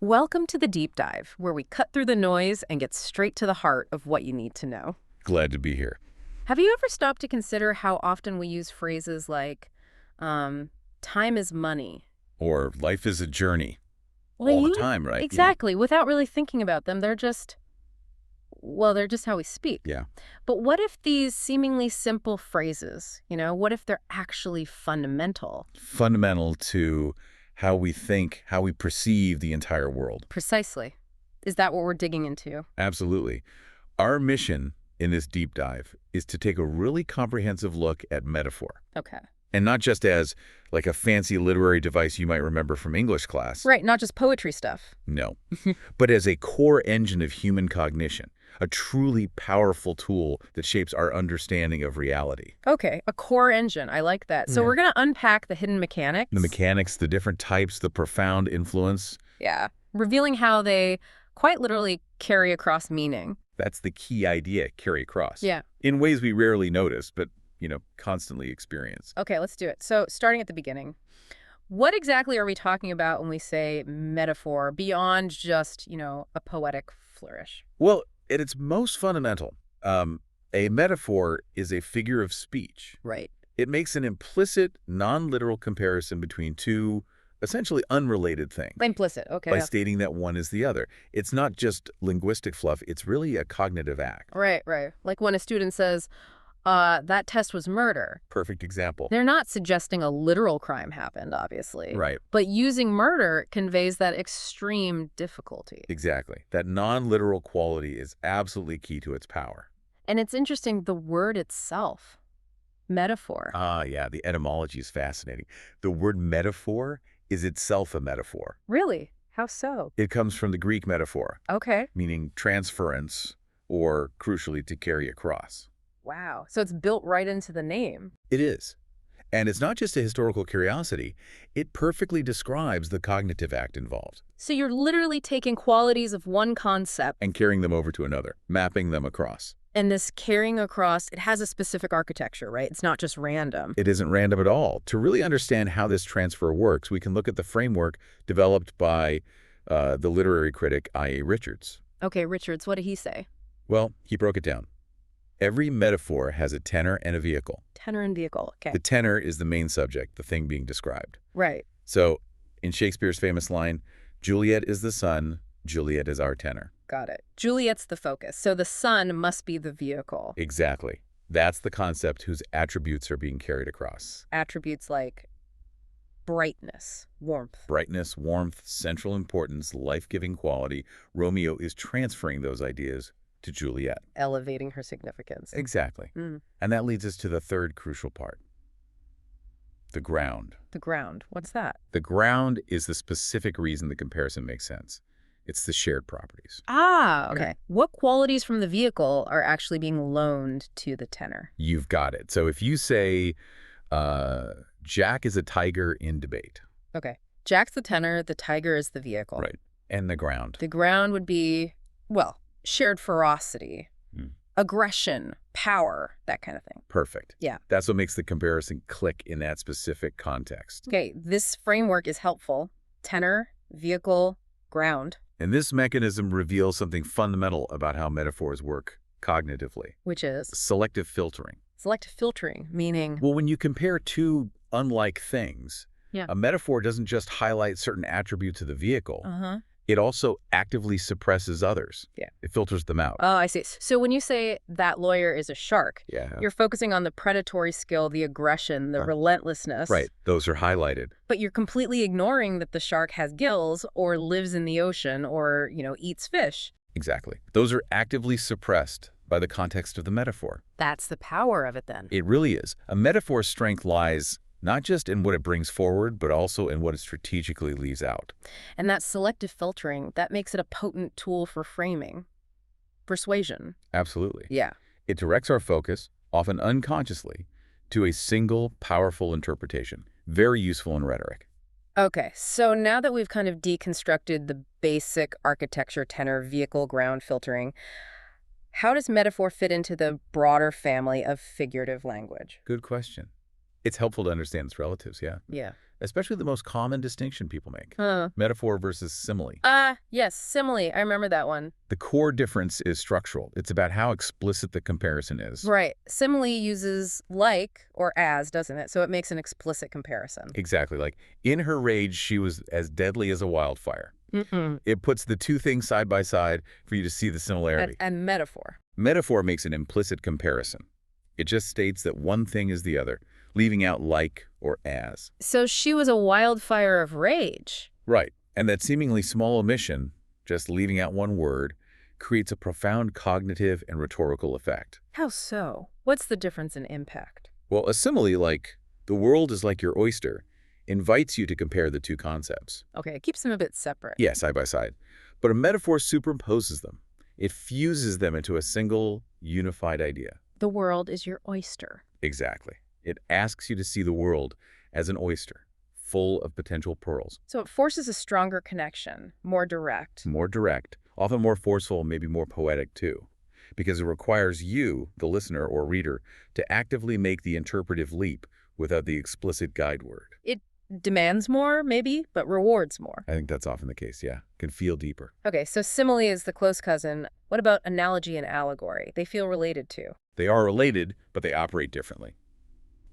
Welcome to the deep dive, where we cut through the noise and get straight to the heart of what you need to know. Glad to be here. Have you ever stopped to consider how often we use phrases like, time is money? Or life is a journey. Well, All the time, right? exactly, without really thinking about them. They're just how we speak. Yeah. But what if these seemingly simple phrases, what if they're actually fundamental? Fundamental to how we think, how we perceive the entire world. Precisely. Is that what we're digging into? Absolutely. Our mission in this deep dive is to take a really comprehensive look at metaphor. Okay. And not just as like a fancy literary device you might remember from English class. Right, not just poetry stuff. No. But as a core engine of human cognition, a truly powerful tool that shapes our understanding of reality. Okay, a core engine. I like that. So Yeah. we're going to unpack the hidden mechanics. The mechanics, the different types, the profound influence. Yeah, revealing how they quite literally carry across meaning. That's the key idea, carry across. Yeah. In ways we rarely notice, but, constantly experience. Okay, let's do it. So starting at the beginning, what exactly are we talking about when we say metaphor beyond just, a poetic flourish? Well, at its most fundamental, a metaphor is a figure of speech. Right. It makes an implicit, non-literal comparison between two essentially unrelated things. Implicit, okay. By stating that one is the other. It's not just linguistic fluff, it's really a cognitive act. Right. Like when a student says, that test was murder. Perfect example. They're not suggesting a literal crime happened, obviously. Right. But using murder conveys that extreme difficulty. Exactly. That non-literal quality is absolutely key to its power. And it's interesting, the word itself, metaphor. Yeah, the etymology is fascinating. The word metaphor is itself a metaphor. Really? How so? It comes from the Greek metaphor, Okay. meaning transference, or crucially, to carry across. Wow. So it's built right into the name. It is. And it's not just a historical curiosity. It perfectly describes the cognitive act involved. So you're literally taking qualities of one concept. And carrying them over to another, mapping them across. And this carrying across, it has a specific architecture, right? It's not just random. It isn't random at all. To really understand how this transfer works, we can look at the framework developed by the literary critic I.A. Richards. Okay, Richards, what did he say? Well, he broke it down. Every metaphor has a tenor and a vehicle. Tenor and vehicle, okay. The tenor is the main subject, the thing being described. Right. So, in Shakespeare's famous line, Juliet is the sun, Juliet is our tenor. Got it. Juliet's the focus, so the sun must be the vehicle. Exactly. That's the concept whose attributes are being carried across. Attributes like brightness, warmth. Brightness, warmth, central importance, life-giving quality. Romeo is transferring those ideas to Juliet. Elevating her significance. Exactly. Mm. And that leads us to the third crucial part. The ground. The ground. What's that? The ground is the specific reason the comparison makes sense. It's the shared properties. Ah, okay. Okay. What qualities from the vehicle are actually being loaned to the tenor? You've got it. So if you say, Jack is a tiger in debate. Okay. Jack's the tenor, the tiger is the vehicle. Right. And the ground. The ground would be, shared ferocity, aggression, power, that kind of thing. Perfect. Yeah. That's what makes the comparison click in that specific context. Okay, this framework is helpful. Tenor, vehicle, ground. And this mechanism reveals something fundamental about how metaphors work cognitively. Which is Selective filtering. selective filtering, meaning... Well, when you compare two unlike things, Yeah. a metaphor doesn't just highlight certain attributes of the vehicle. Uh-huh. It also actively suppresses others. Yeah. It filters them out. Oh, I see. So when you say that lawyer is a shark, Yeah. you're focusing on the predatory skill, the aggression, the relentlessness. Right. Those are highlighted. But you're completely ignoring that the shark has gills or lives in the ocean or, eats fish. Exactly. Those are actively suppressed by the context of the metaphor. That's the power of it then. It really is. A metaphor's strength lies not just in what it brings forward, but also in what it strategically leaves out. And that selective filtering, that makes it a potent tool for framing. Persuasion. Absolutely. Yeah. It directs our focus, often unconsciously, to a single, powerful interpretation. Very useful in rhetoric. Okay, so now that we've kind of deconstructed the basic architecture, tenor, vehicle, ground filtering, how does metaphor fit into the broader family of figurative language? Good question. It's helpful to understand its relatives, yeah. Yeah. Especially the most common distinction people make. Huh. Metaphor versus simile. Yes, simile. I remember that one. The core difference is structural. It's about how explicit the comparison is. Right. Simile uses like or as, doesn't it? So it makes an explicit comparison. Exactly. Like, in her rage, she was as deadly as a wildfire. Mm-mm. It puts the two things side by side for you to see the similarity. And metaphor. Metaphor makes an implicit comparison. It just states that one thing is the other, leaving out like or as. So she was a wildfire of rage. Right. And that seemingly small omission, just leaving out one word, creates a profound cognitive and rhetorical effect. How so? What's the difference in impact? Well, a simile like, the world is like your oyster, invites you to compare the two concepts. Okay, it keeps them a bit separate. Yeah, side by side. But a metaphor superimposes them. It fuses them into a single, unified idea. The world is your oyster. Exactly. It asks you to see the world as an oyster, full of potential pearls. So it forces a stronger connection, more direct. More direct, often more forceful, maybe more poetic too. Because it requires you, the listener or reader, to actively make the interpretive leap without the explicit guide word. It demands more, maybe, but rewards more. I think that's often the case, yeah. Can feel deeper. Okay, so simile is the close cousin. What about analogy and allegory? They feel related too. They are related, but they operate differently.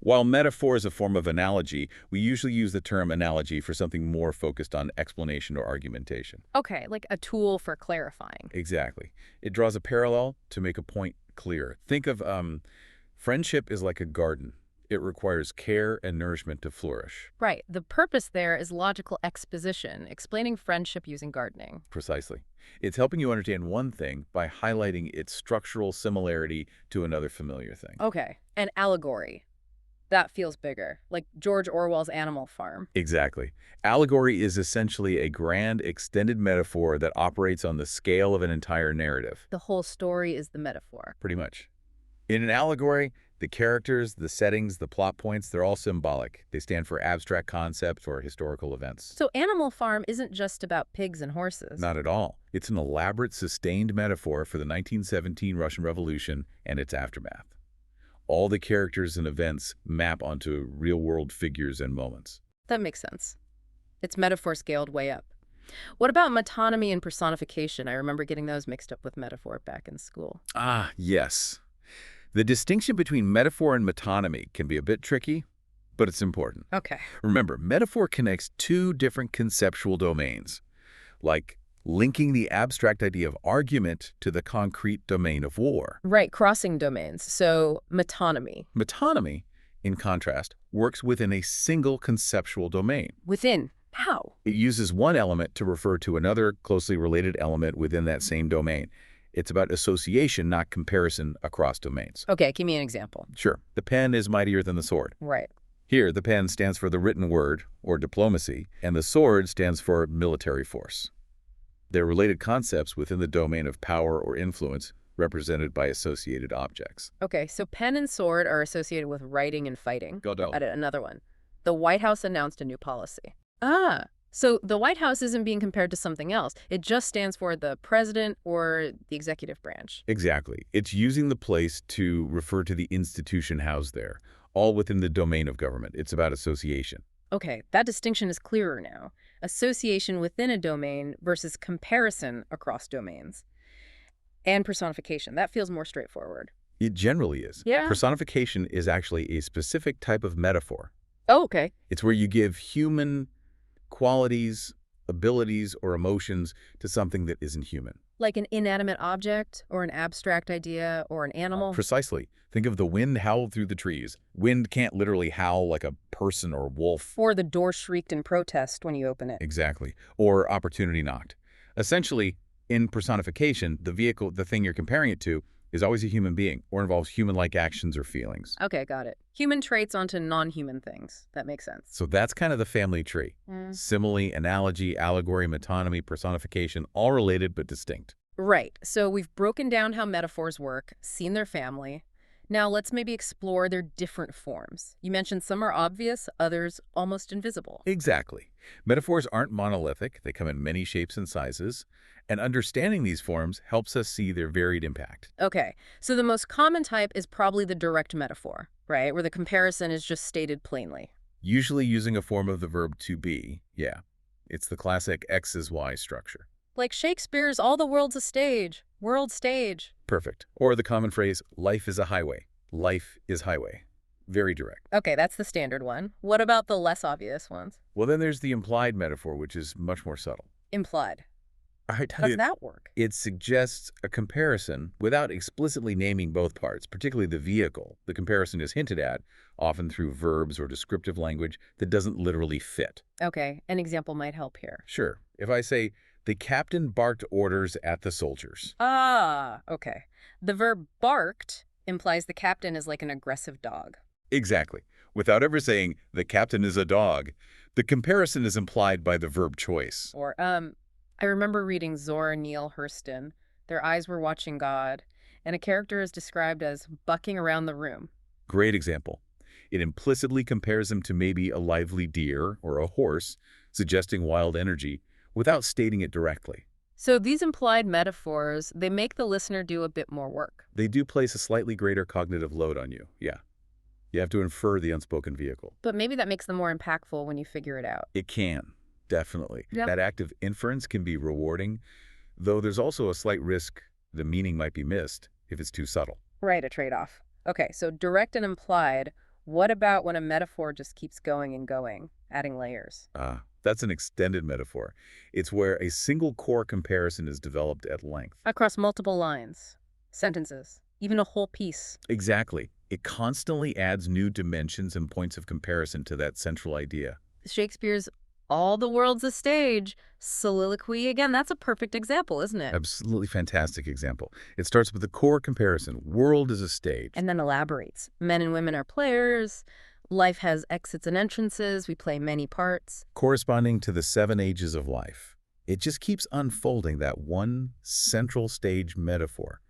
While metaphor is a form of analogy, we usually use the term analogy for something more focused on explanation or argumentation. Okay, like a tool for clarifying. Exactly. It draws a parallel to make a point clear. Think of friendship is like a garden. It requires care and nourishment to flourish. Right. The purpose there is logical exposition, explaining friendship using gardening. Precisely. It's helping you understand one thing by highlighting its structural similarity to another familiar thing. Okay. And allegory. That feels bigger, like George Orwell's Animal Farm. Exactly. Allegory is essentially a grand, extended metaphor that operates on the scale of an entire narrative. The whole story is the metaphor. Pretty much. In an allegory, the characters, the settings, the plot points, they're all symbolic. They stand for abstract concepts or historical events. So Animal Farm isn't just about pigs and horses. Not at all. It's an elaborate, sustained metaphor for the 1917 Russian Revolution and its aftermath. All the characters and events map onto real-world figures and moments. That makes sense. It's metaphor scaled way up. What about metonymy and personification? I remember getting those mixed up with metaphor back in school. Ah, yes. The distinction between metaphor and metonymy can be a bit tricky, but it's important. Okay. Remember, metaphor connects two different conceptual domains, like linking the abstract idea of argument to the concrete domain of war. Right, crossing domains. So metonymy. Metonymy, in contrast, works within a single conceptual domain. Within. How? It uses one element to refer to another closely related element within that same domain. It's about association, not comparison across domains. Okay, give me an example. Sure, the pen is mightier than the sword. Right. Here, the pen stands for the written word, or diplomacy, and the sword stands for military force. They're related concepts within the domain of power or influence, represented by associated objects. Okay, so pen and sword are associated with writing and fighting. Godot. Another one. The White House announced a new policy. Ah, so the White House isn't being compared to something else. It just stands for the president or the executive branch. Exactly. It's using the place to refer to the institution housed there, all within the domain of government. It's about association. Okay, that distinction is clearer now. Association within a domain versus comparison across domains. And personification. That feels more straightforward. It generally is. Yeah. Personification is actually a specific type of metaphor. Oh, okay. It's where you give human qualities, abilities, or emotions to something that isn't human. Like an inanimate object or an abstract idea or an animal. Precisely. Think of the wind howled through the trees. Wind can't literally howl like a person or wolf. Or the door shrieked in protest when you open it. Exactly. Or opportunity knocked. Essentially, in personification, the thing you're comparing it to, is always a human being or involves human-like actions or feelings. Okay, got it. Human traits onto non-human things. That makes sense. So that's kind of the family tree. Simile, analogy, allegory, metonymy, personification, all related but distinct. Right. So we've broken down how metaphors work, seen their family. Now let's maybe explore their different forms. You mentioned some are obvious, others almost invisible. Exactly. Metaphors aren't monolithic. They come in many shapes and sizes, and understanding these forms helps us see their varied impact. Okay, so the most common type is probably the direct metaphor, right? Where the comparison is just stated plainly. Usually using a form of the verb to be, yeah. It's the classic X is Y structure. Like Shakespeare's All the World's a Stage, world stage. Perfect. Or the common phrase, life is a highway. Life is highway. Very direct. Okay, that's the standard one. What about the less obvious ones? Well, then there's the implied metaphor, which is much more subtle. Implied. I tell How does you, that work? it suggests a comparison without explicitly naming both parts, particularly the vehicle. The comparison is hinted at, often through verbs or descriptive language that doesn't literally fit. Okay, an example might help here. Sure, if I say, the captain barked orders at the soldiers. Ah, okay. The verb barked implies the captain is like an aggressive dog. Exactly. Without ever saying, the captain is a dog, the comparison is implied by the verb choice. Or, I remember reading Zora Neale Hurston. Their eyes were watching God, and a character is described as bucking around the room. Great example. It implicitly compares him to maybe a lively deer or a horse, suggesting wild energy, without stating it directly. So these implied metaphors, they make the listener do a bit more work. They do place a slightly greater cognitive load on you, yeah. You have to infer the unspoken vehicle. But maybe that makes them more impactful when you figure it out. It can, definitely. Yep. That active inference can be rewarding, though there's also a slight risk the meaning might be missed if it's too subtle. Right, a trade-off. Okay, so direct and implied. What about when a metaphor just keeps going and going, adding layers? That's an extended metaphor. It's where a single core comparison is developed at length. Across multiple lines, sentences, even a whole piece. Exactly. It constantly adds new dimensions and points of comparison to that central idea. Shakespeare's All the World's a Stage soliloquy, again, that's a perfect example, isn't it? Absolutely fantastic example. It starts with the core comparison. World is a stage. And then elaborates. Men and women are players. Life has exits and entrances. We play many parts. Corresponding to the 7 ages of life. It just keeps unfolding that one central stage metaphor,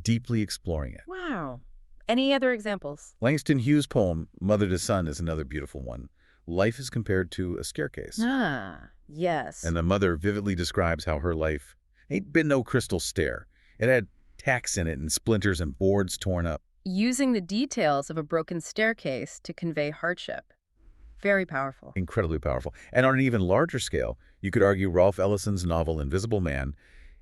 deeply exploring it. Wow. Any other examples? Langston Hughes' poem, Mother to Son, is another beautiful one. Life is compared to a staircase. Ah, yes. And the mother vividly describes how her life ain't been no crystal stair. It had tacks in it and splinters and boards torn up. Using the details of a broken staircase to convey hardship. Very powerful. Incredibly powerful. And on an even larger scale, you could argue Ralph Ellison's novel Invisible Man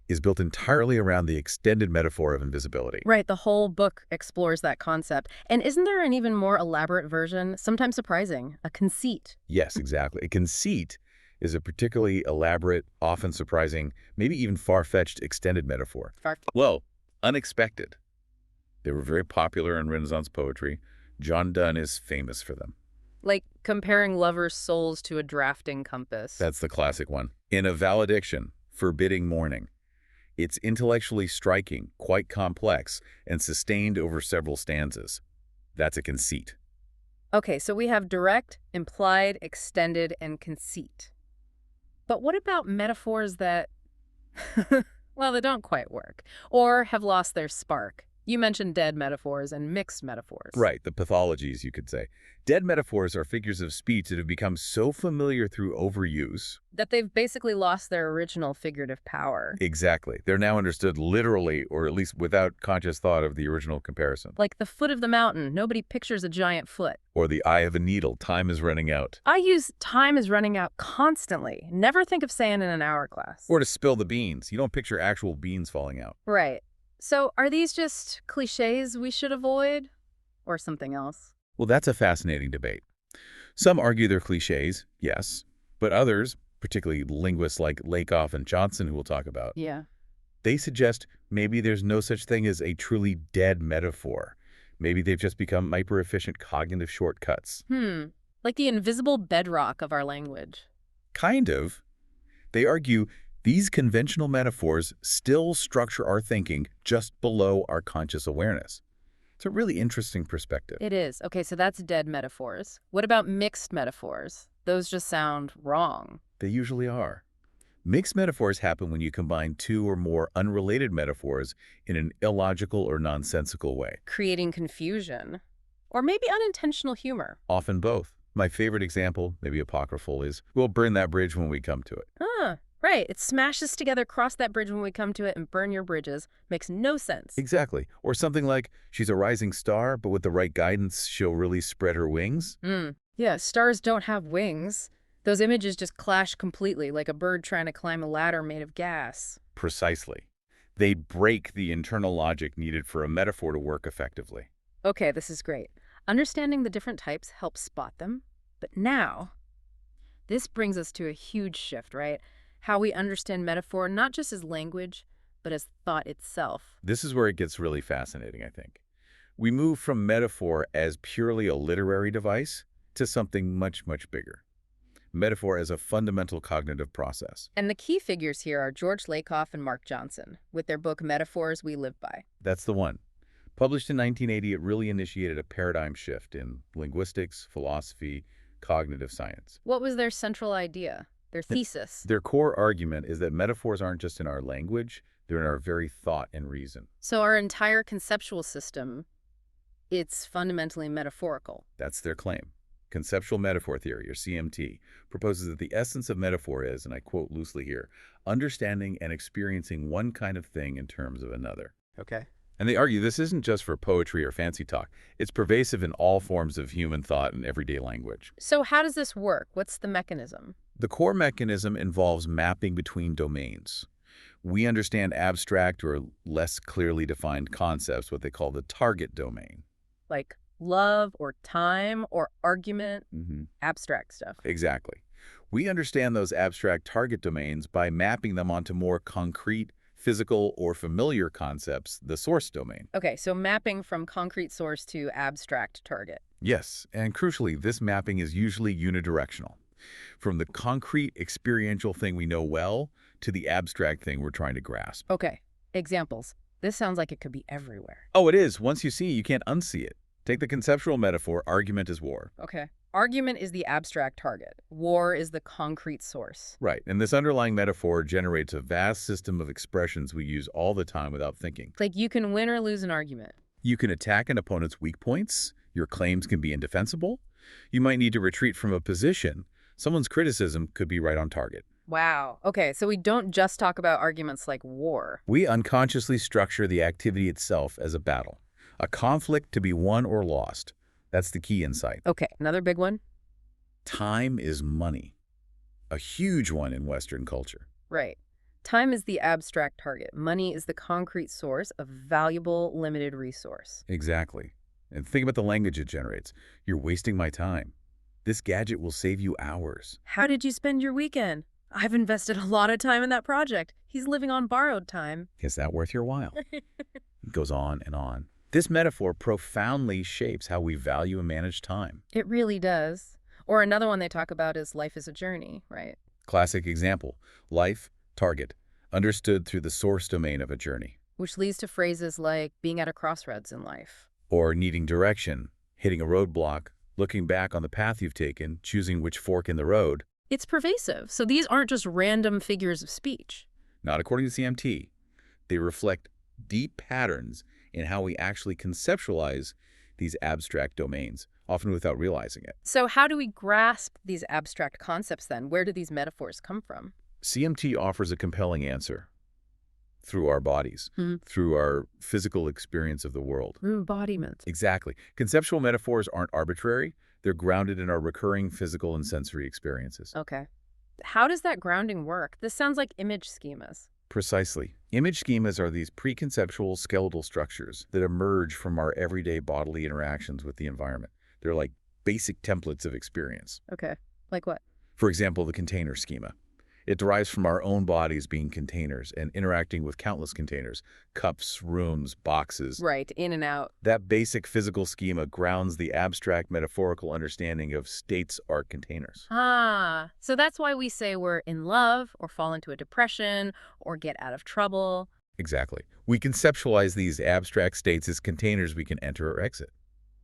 is built entirely around the extended metaphor of invisibility. Right, the whole book explores that concept. And isn't there an even more elaborate version, sometimes surprising, a conceit? Yes, exactly. A conceit is a particularly elaborate, often surprising, maybe even far-fetched extended metaphor. Well, unexpected. They were very popular in Renaissance poetry. John Donne is famous for them. Like comparing lovers' souls to a drafting compass. That's the classic one. In a valediction, forbidding mourning. It's intellectually striking, quite complex, and sustained over several stanzas. That's a conceit. Okay, so we have direct, implied, extended, and conceit. But what about metaphors that, well, they don't quite work, or have lost their spark? You mentioned dead metaphors and mixed metaphors. Right, the pathologies, you could say. Dead metaphors are figures of speech that have become so familiar through overuse. That they've basically lost their original figurative power. Exactly. They're now understood literally, or at least without conscious thought of the original comparison. Like the foot of the mountain. Nobody pictures a giant foot. Or the eye of a needle. Time is running out. I use time is running out constantly. Never think of saying in an hourglass. Or to spill the beans. You don't picture actual beans falling out. Right. So are these just cliches we should avoid? Or something else? Well, that's a fascinating debate. Some argue they're cliches, yes, but others, particularly linguists like Lakoff and Johnson, who we'll talk about, Yeah. they suggest maybe there's no such thing as a truly dead metaphor. Maybe they've just become hyper-efficient cognitive shortcuts. Like the invisible bedrock of our language. Kind of. They argue these conventional metaphors still structure our thinking just below our conscious awareness. It's a really interesting perspective. It is. Okay, so that's dead metaphors. What about mixed metaphors? Those just sound wrong. They usually are. Mixed metaphors happen when you combine two or more unrelated metaphors in an illogical or nonsensical way. Creating confusion. Or maybe unintentional humor. Often both. My favorite example, maybe apocryphal, is we'll burn that bridge when we come to it. Right. It smashes together, cross that bridge when we come to it, and burn your bridges. Makes no sense. Exactly. Or something like, she's a rising star, but with the right guidance, she'll really spread her wings. Yeah, stars don't have wings. Those images just clash completely, like a bird trying to climb a ladder made of gas. Precisely. They break the internal logic needed for a metaphor to work effectively. Okay, this is great. Understanding the different types helps spot them. But now, this brings us to a huge shift, right? How we understand metaphor not just as language, but as thought itself. This is where it gets really fascinating, I think. We move from metaphor as purely a literary device to something much, much bigger. Metaphor as a fundamental cognitive process. And the key figures here are George Lakoff and Mark Johnson, with their book Metaphors We Live By. That's the one. Published in 1980, it really initiated a paradigm shift in linguistics, philosophy, cognitive science. What was their central idea, their thesis? Their core argument is that metaphors aren't just in our language, they're in our very thought and reason. So our entire conceptual system, it's fundamentally metaphorical. That's their claim. Conceptual metaphor theory, or CMT, proposes that the essence of metaphor is, and I quote loosely here, understanding and experiencing one kind of thing in terms of another. Okay. And they argue this isn't just for poetry or fancy talk. It's pervasive in all forms of human thought and everyday language. So how does this work? What's the mechanism? The core mechanism involves mapping between domains. We understand abstract or less clearly defined concepts, what they call the target domain. Like love or time or argument, abstract stuff. Exactly. We understand those abstract target domains by mapping them onto more concrete, physical, or familiar concepts, the source domain. Okay, so mapping from concrete source to abstract target. Yes, and crucially, this mapping is usually unidirectional. From the concrete, experiential thing we know well to the abstract thing we're trying to grasp. Okay, examples. This sounds like it could be everywhere. Oh, it is. Once you see it, you can't unsee it. Take the conceptual metaphor, argument is war. Okay. Argument is the abstract target. War is the concrete source. Right, and this underlying metaphor generates a vast system of expressions we use all the time without thinking. Like you can win or lose an argument. You can attack an opponent's weak points. Your claims can be indefensible. You might need to retreat from a position. Someone's criticism could be right on target. Wow. Okay, so we don't just talk about arguments like war. We unconsciously structure the activity itself as a battle, a conflict to be won or lost. That's the key insight. Okay, another big one. Time is money, a huge one in Western culture. Right. Time is the abstract target. Money is the concrete source of valuable, limited resource. Exactly. And think about the language it generates. You're wasting my time. This gadget will save you hours. How did you spend your weekend? I've invested a lot of time in that project. He's living on borrowed time. Is that worth your while? It goes on and on. This metaphor profoundly shapes how we value and manage time. It really does. Or another one they talk about is life is a journey, right? Classic example, life, target, understood through the source domain of a journey. Which leads to phrases like being at a crossroads in life. Or needing direction, hitting a roadblock, looking back on the path you've taken, choosing which fork in the road. It's pervasive, so these aren't just random figures of speech. Not according to CMT. They reflect deep patterns in how we actually conceptualize these abstract domains, often without realizing it. So how do we grasp these abstract concepts then? Where do these metaphors come from? CMT offers a compelling answer. Through our bodies, through our physical experience of the world. Embodiment. Exactly. Conceptual metaphors aren't arbitrary. They're grounded in our recurring physical and sensory experiences. Okay. How does that grounding work? This sounds like image schemas. Precisely. Image schemas are these preconceptual skeletal structures that emerge from our everyday bodily interactions with the environment. They're like basic templates of experience. Okay. Like what? For example, the container schema. It derives from our own bodies being containers and interacting with countless containers, cups, rooms, boxes. Right, in and out. That basic physical schema grounds the abstract metaphorical understanding of states are containers. Ah, so that's why we say we're in love or fall into a depression or get out of trouble. Exactly. We conceptualize these abstract states as containers we can enter or exit.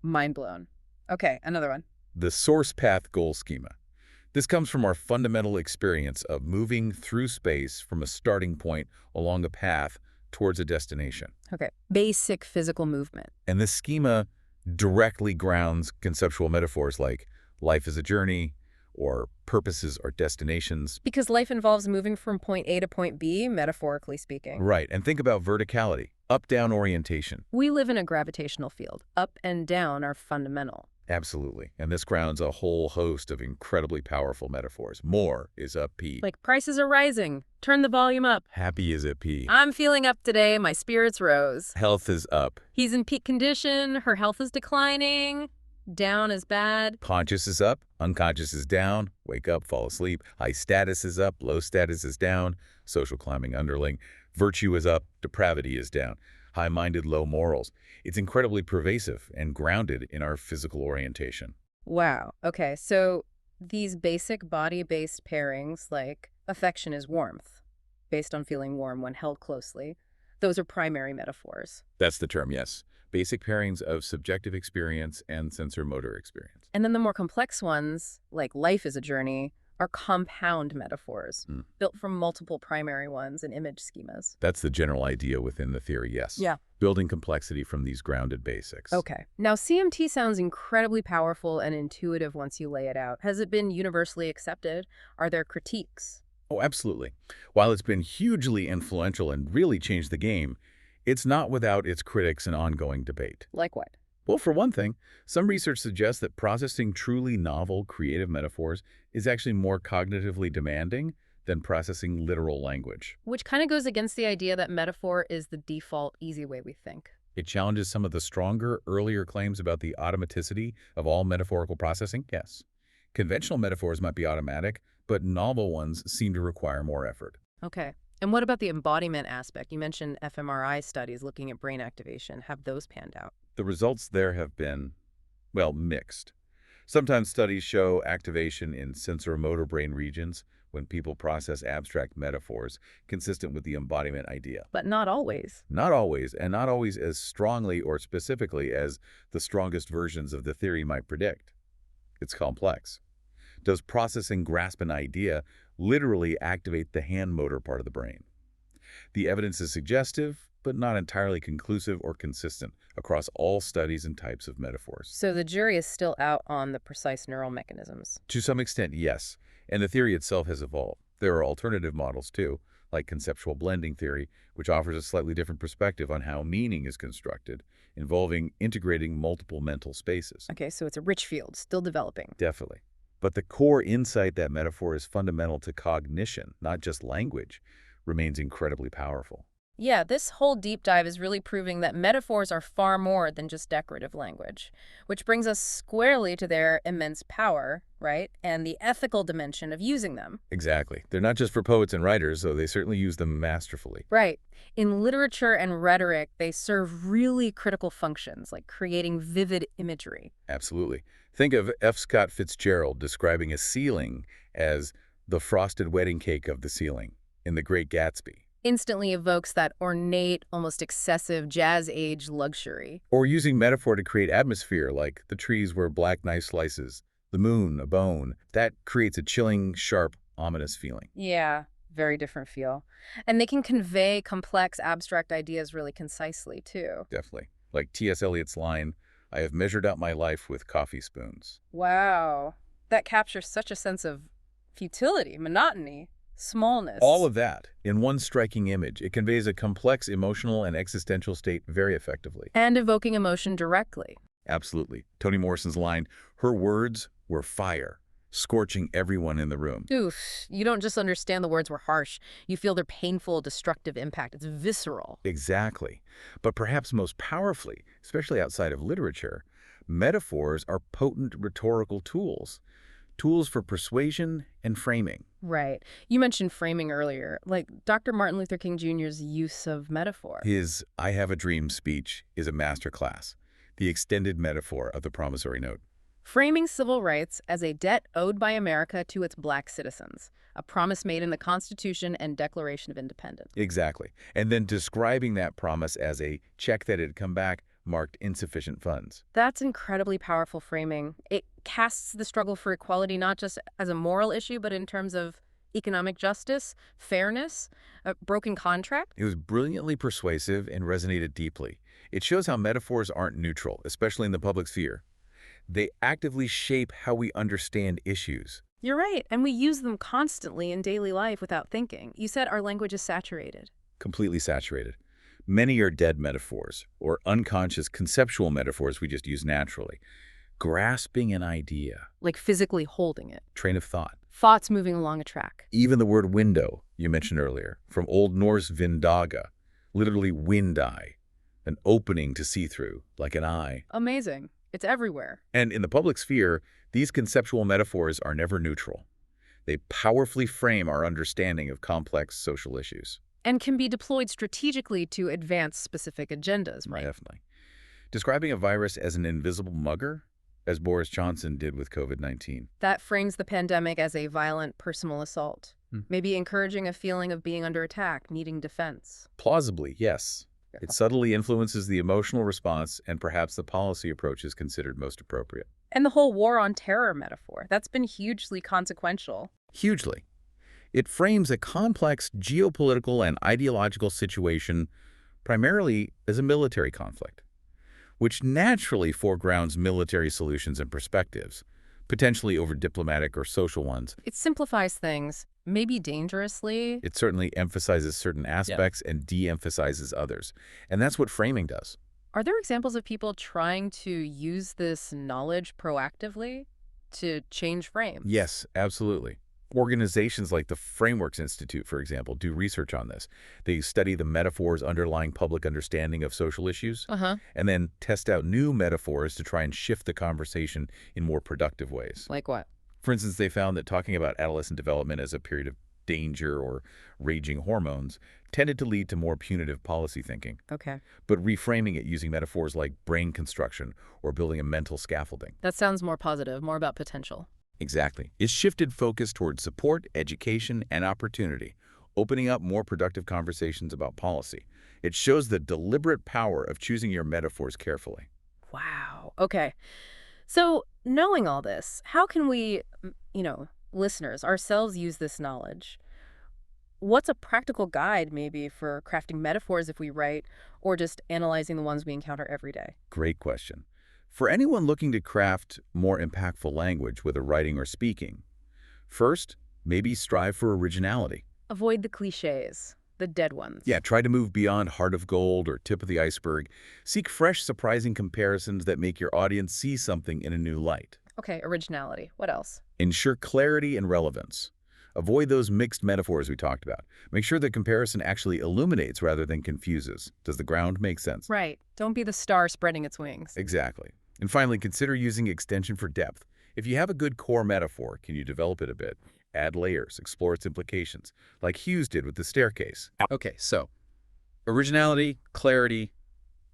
Mind blown. Okay, another one. The source path goal schema. This comes from our fundamental experience of moving through space from a starting point along a path towards a destination. Okay. Basic physical movement. And this schema directly grounds conceptual metaphors like life is a journey or purposes are destinations. Because life involves moving from point A to point B, metaphorically speaking. Right, and think about verticality, up-down orientation. We live in a gravitational field. Up and down are fundamental. Absolutely, and this grounds a whole host of incredibly powerful metaphors. More is up P. Like prices are rising. Turn the volume up. Happy is at P. I'm feeling up today. My spirits rose. Health is up. He's in peak condition. Her health is declining. Down is bad. Conscious is up, unconscious is down, wake up, fall asleep. High status is up, low status is down, social climbing underling. Virtue is up, depravity is down. High-minded, low morals. It's incredibly pervasive and grounded in our physical orientation. Wow. Okay, so these basic body-based pairings, like affection is warmth, based on feeling warm when held closely, those are primary metaphors. That's the term, yes. Basic pairings of subjective experience and sensor-motor experience. And then the more complex ones, like life is a journey, are compound metaphors, built from multiple primary ones and image schemas. That's the general idea within the theory, yes. Yeah. Building complexity from these grounded basics. Okay. Now, CMT sounds incredibly powerful and intuitive once you lay it out. Has it been universally accepted? Are there critiques? Oh, absolutely. While it's been hugely influential and really changed the game, it's not without its critics and ongoing debate. Like what? Well, for one thing, some research suggests that processing truly novel, creative metaphors is actually more cognitively demanding than processing literal language. Which kind of goes against the idea that metaphor is the default, easy way we think. It challenges some of the stronger, earlier claims about the automaticity of all metaphorical processing, yes. Conventional metaphors might be automatic, but novel ones seem to require more effort. Okay. And what about the embodiment aspect? You mentioned fMRI studies looking at brain activation. Have those panned out? The results there have been, well, mixed. Sometimes studies show activation in sensor-motor brain regions when people process abstract metaphors consistent with the embodiment idea. But not always. Not always, and not always as strongly or specifically as the strongest versions of the theory might predict. It's complex. Does processing grasp an idea literally activate the hand motor part of the brain? The evidence is suggestive, but not entirely conclusive or consistent across all studies and types of metaphors. So the jury is still out on the precise neural mechanisms. To some extent, yes, and the theory itself has evolved. There are alternative models, too, like conceptual blending theory, which offers a slightly different perspective on how meaning is constructed, involving integrating multiple mental spaces. Okay, so it's a rich field, still developing. Definitely. But the core insight that metaphor is fundamental to cognition, not just language, remains incredibly powerful. Yeah, this whole deep dive is really proving that metaphors are far more than just decorative language, which brings us squarely to their immense power, right? And the ethical dimension of using them. Exactly. They're not just for poets and writers, though they certainly use them masterfully. Right. In literature and rhetoric, they serve really critical functions, like creating vivid imagery. Absolutely. Think of F. Scott Fitzgerald describing a ceiling as the frosted wedding cake of the ceiling in The Great Gatsby. Instantly evokes that ornate, almost excessive jazz-age luxury. Or using metaphor to create atmosphere, like the trees were black knife slices, the moon a bone. That creates a chilling, sharp, ominous feeling. Yeah, very different feel. And they can convey complex, abstract ideas really concisely, too. Definitely. Like T.S. Eliot's line, "I have measured out my life with coffee spoons." Wow. That captures such a sense of futility, monotony, smallness. All of that in one striking image. It conveys a complex emotional and existential state very effectively. And evoking emotion directly. Absolutely. Toni Morrison's line, "Her words were fire, scorching everyone in the room." Oof, you don't just understand the words were harsh. You feel their painful, destructive impact. It's visceral. Exactly. But perhaps most powerfully, especially outside of literature, metaphors are potent rhetorical tools. Tools for persuasion and framing. Right. You mentioned framing earlier, like Dr. Martin Luther King Jr.'s use of metaphor. His "I have a dream" speech is a masterclass, the extended metaphor of the promissory note. Framing civil rights as a debt owed by America to its black citizens, a promise made in the Constitution and Declaration of Independence. Exactly. And then describing that promise as a check that had come back marked insufficient funds. That's incredibly powerful framing. It casts the struggle for equality not just as a moral issue, but in terms of economic justice, fairness, a broken contract. It was brilliantly persuasive and resonated deeply. It shows how metaphors aren't neutral, especially in the public sphere. They actively shape how we understand issues. You're right, and we use them constantly in daily life without thinking. You said our language is saturated. Completely saturated. Many are dead metaphors, or unconscious conceptual metaphors we just use naturally. Grasping an idea, Like physically holding it. train of thought. Thoughts moving along a track. Even the word window, you mentioned earlier, from Old Norse vindaga, literally wind eye, an opening to see through, like an eye. Amazing. It's everywhere. And in the public sphere, these conceptual metaphors are never neutral. They powerfully frame our understanding of complex social issues. And can be deployed strategically to advance specific agendas, right? Definitely. Describing a virus as an invisible mugger, as Boris Johnson did with COVID-19. That frames the pandemic as a violent personal assault. Maybe encouraging a feeling of being under attack, needing defense. Plausibly, yes. It subtly influences the emotional response and perhaps the policy approaches considered most appropriate. And the whole war on terror metaphor, that's been hugely consequential. Hugely. It frames a complex geopolitical and ideological situation primarily as a military conflict, which naturally foregrounds military solutions and perspectives, potentially over diplomatic or social ones. It simplifies things, maybe dangerously. It certainly emphasizes certain aspects and de-emphasizes others. And that's what framing does. Are there examples of people trying to use this knowledge proactively to change frames? Yes, absolutely. Organizations like the Frameworks Institute, for example, do research on this. They study the metaphors underlying public understanding of social issues and then test out new metaphors to try and shift the conversation in more productive ways. Like what? For instance, they found that talking about adolescent development as a period of danger or raging hormones tended to lead to more punitive policy thinking. Okay. But reframing it using metaphors like brain construction or building a mental scaffolding. That sounds more positive, more about potential. Exactly. It shifted focus toward support, education, and opportunity, opening up more productive conversations about policy. It shows the deliberate power of choosing your metaphors carefully. Wow. Okay. So knowing all this, how can we, listeners, ourselves use this knowledge? What's a practical guide maybe for crafting metaphors if we write or just analyzing the ones we encounter every day? Great question. For anyone looking to craft more impactful language, whether writing or speaking, first, maybe strive for originality. Avoid the cliches, the dead ones. Yeah, try to move beyond heart of gold or tip of the iceberg. Seek fresh, surprising comparisons that make your audience see something in a new light. Okay, originality. What else? Ensure clarity and relevance. Avoid those mixed metaphors we talked about. Make sure the comparison actually illuminates rather than confuses. Does the ground make sense? Right. Don't be the star spreading its wings. Exactly. And finally, consider using extension for depth. If you have a good core metaphor, can you develop it a bit? Add layers, explore its implications, like Hughes did with the staircase. Okay, so originality, clarity,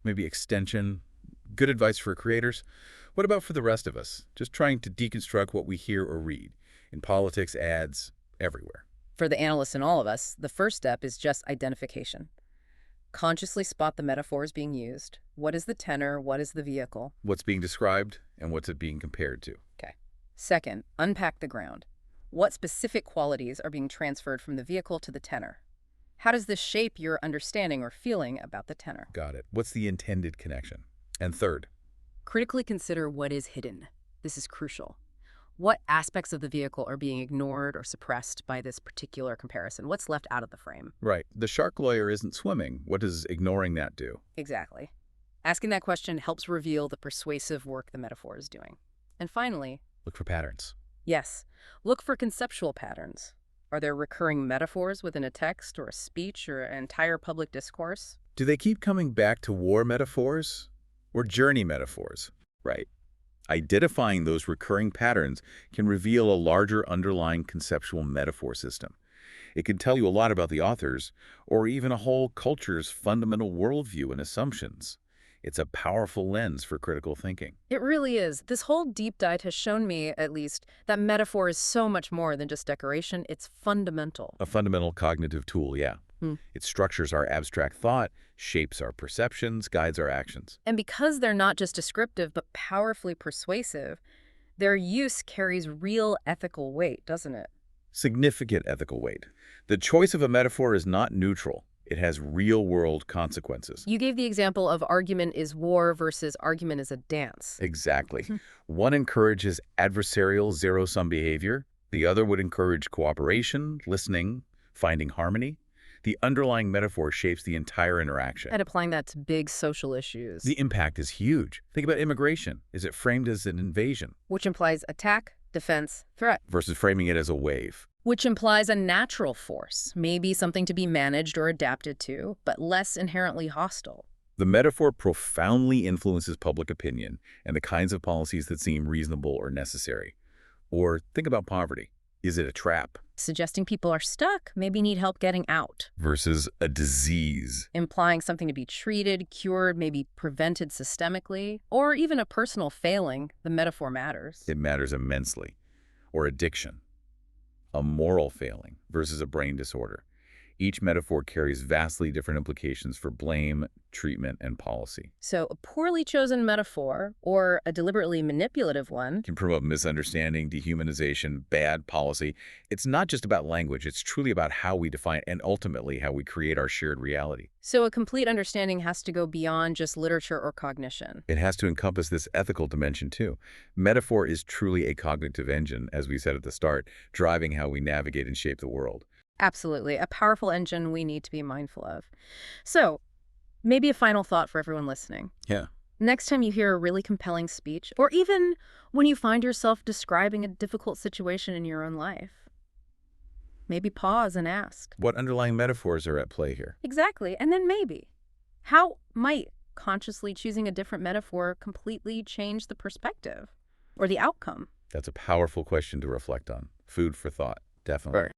maybe extension, good advice for creators. What about for the rest of us? Just trying to deconstruct what we hear or read in politics, ads, everywhere. For the analysts and all of us, the first step is just identification. Consciously spot the metaphors being used. What is the tenor? What is the vehicle? What's being described and what's it being compared to? Okay. Second, unpack the ground. What specific qualities are being transferred from the vehicle to the tenor? How does this shape your understanding or feeling about the tenor? Got it. What's the intended connection? And third, Critically consider what is hidden. This is crucial. What aspects of the vehicle are being ignored or suppressed by this particular comparison? What's left out of the frame? right, the shark lawyer isn't swimming. What does ignoring that do? Exactly. Asking that question helps reveal the persuasive work the metaphor is doing. And finally, Look for patterns. yes, look for conceptual patterns. Are there recurring metaphors within a text or a speech or an entire public discourse? Do they keep coming back to war metaphors or journey metaphors? Right. Identifying those recurring patterns can reveal a larger underlying conceptual metaphor system. It can tell you a lot about the authors or even a whole culture's fundamental worldview and assumptions. It's a powerful lens for critical thinking. It really is. This whole deep dive has shown me, at least, that metaphor is so much more than just decoration. It's fundamental. A fundamental cognitive tool, yeah. Hmm. It structures our abstract thought, shapes our perceptions, guides our actions. And because they're not just descriptive but powerfully persuasive, their use carries real ethical weight, doesn't it? Significant ethical weight. The choice of a metaphor is not neutral. It has real-world consequences. You gave the example of argument is war versus argument is a dance. Exactly. Mhm. One encourages adversarial zero-sum behavior. The other would encourage cooperation, listening, finding harmony. The underlying metaphor shapes the entire interaction. And applying that to big social issues, The impact is huge. Think about immigration. Is it framed as an invasion which implies attack, defense, threat, versus framing it as a wave? which implies a natural force, maybe something to be managed or adapted to, but less inherently hostile. The metaphor profoundly influences public opinion and the kinds of policies that seem reasonable or necessary. Or think about poverty. Is it a trap Suggesting people are stuck, maybe need help getting out. versus a disease? Implying something to be treated, cured, maybe prevented systemically, or even a personal failing, the metaphor matters. It matters immensely. Or addiction, a moral failing versus a brain disorder. Each metaphor carries vastly different implications for blame, treatment, and policy. So a poorly chosen metaphor, or a deliberately manipulative one, It can promote misunderstanding, dehumanization, bad policy. It's not just about language. It's truly about how we define and ultimately how we create our shared reality. so a complete understanding has to go beyond just literature or cognition. It has to encompass this ethical dimension too. Metaphor is truly a cognitive engine, as we said at the start, driving how we navigate and shape the world. Absolutely, a powerful engine we need to be mindful of. So, maybe a final thought for everyone listening. Yeah. Next time you hear a really compelling speech, or even when you find yourself describing a difficult situation in your own life, maybe pause and ask. What underlying metaphors are at play here? Exactly, and then maybe, how might consciously choosing a different metaphor completely change the perspective or the outcome? That's a powerful question to reflect on. Food for thought, definitely.